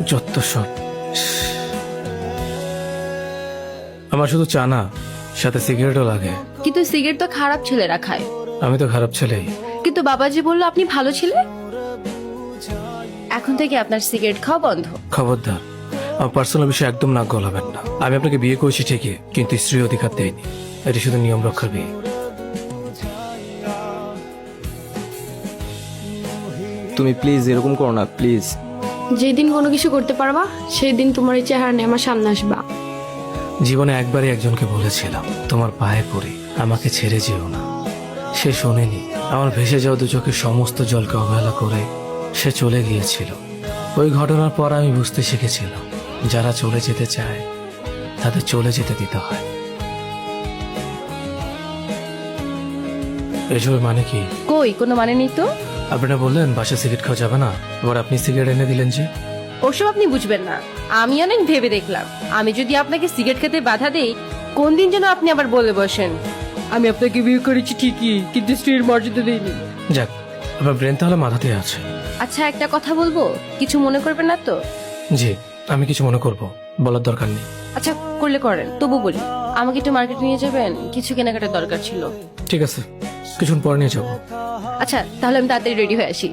যত সব। আমার শুধু চা না, সাথে সিগারেটও লাগে। কিন্তু সিগারেট তো খারাপ ছেলেরা খায়। আমি তো খারাপ ছেলেই। কিন্তু বাবাজি বললো আপনি ভালো ছেলে। এখন থেকে আপনার সিগারেট খাওয়া বন্ধ। খবরদার, আমার পার্সোনাল বিষয়ে একদম নাক গলাবেন না। আমি আপনাকে বিয়ে করেছি ঠিকই, কিন্তু স্ত্রী অধিকার দেয়নি। এটি শুধু নিয়ম রক্ষার বিয়ে। তুমি প্লিজ এরকম করো না, প্লিজ। যেদিন কোনো কিছু করতে পারবা সেই দিন তোমার এই চেহারা নিয়ে আমার সামনে আসবা। জীবনে একবারই একজনকে বলেছিলাম, তোমার পায়ে পড়ি আমাকে ছেড়ে যেও না। সে শোনেনি। আমার ভেসে যাওয়া দু চোখের সমস্ত জলকে অবহেলা করে সে চলে গিয়েছিল। ওই ঘটনার পর আমি বুঝতে শিখেছিলাম, যারা চলে যেতে চায় তাদের চলে যেতে দিতে হয়। এসবের মানে কি? কই কোনো মানে নেই তো। আপনারা বললেন বাসায় সিগারেট খাওয়া যাবে না, এবার আপনি সিগারেট এনে দিলেন যে। ওসব আপনি বুঝবেন না। আমি অনেক ভেবে দেখলাম, আমি যদি আপনাকে সিগারেট খেতে বাধা দেই, কোন দিন যেন আপনি আবার বলে বসেন আমি আপনাকে বিয়ে করেছি ঠিকই, কিন্তু স্ত্রীর মর্যাদা দেইনি। যাক, আপনার ব্রেন তাহলে মাথাতে আছে। আচ্ছা একটা কথা বলবো, কিছু মনে করবেন না তো? জি, আমি কিছু মনে করব, বলার দরকার নেই। আচ্ছা করলে করেন, তবু বলি আমাকে একটু মার্কেট নিয়ে যাবেন, কিছু কেনাকাটার দরকার ছিল। ঠিক আছে, কিছুক্ষণ পর নিয়ে যাবো। আচ্ছা তাহলে আমি তাড়াতাড়ি রেডি হয়ে আসি।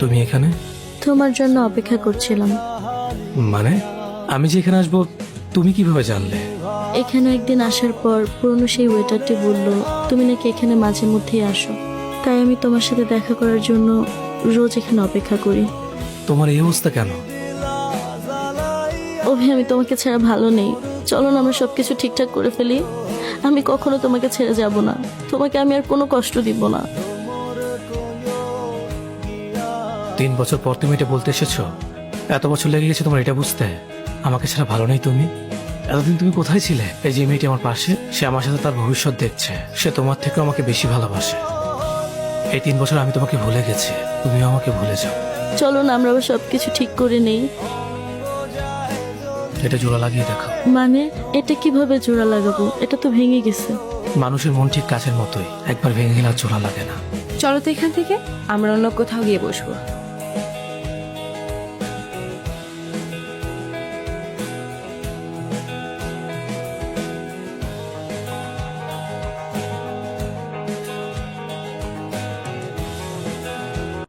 তুমি এখানে? তোমার জন্য অপেক্ষা করছিলাম। মানে আমি যে এখানে আসবো তুমি কিভাবে জানলে? এখানে একদিন আসার পর পুরনো সেই ওয়েটারটি বলল তুমি নাকি এখানে মাঝে মধ্যেই আসো, তাই আমি তোমার সাথে দেখা করার জন্য রোজ এখানে অপেক্ষা করি। তোমার এই অবস্থা কেন? অভি, আমি তোমাকে ছাড়া ভালো নেই। চলো না আমরা সবকিছু ঠিকঠাক করে ফেলি। আমি কখনো তোমাকে ছেড়ে যাব না, তোমাকে আমি আর কোনো কষ্ট দিব না। 3 বছর পর তুমি এটা বলতে এসেছো? এত বছর লেগে গেছে তোমার এটা বুঝতে? আমাকে ছাড়া ভালো নেই তুমি? এতদিন তুমি কোথায় ছিলে? এই যে মেয়েটি আমার পাশে, সে আমার সাথে তার ভবিষ্যৎ দেখছে। সে তোমার থেকে আমাকে বেশি ভালোবাসে। এই 3 বছর আমি তোমাকে ভুলে গেছি, তুমিও আমাকে ভুলে যাও। চলো না আমরা আবার সবকিছু ঠিক করে নেই। এটা জোড়া লাগিয়ে দেখো। মানে এটা কিভাবে জোড়া লাগাবো? এটা তো ভেঙে গেছে। মানুষের মন ঠিক কাছের মতোই, একবার ভেঙে গেলে আর জোড়া লাগে না। চলো তো এখান থেকে আমরা অন্য কোথাও গিয়ে বসবো।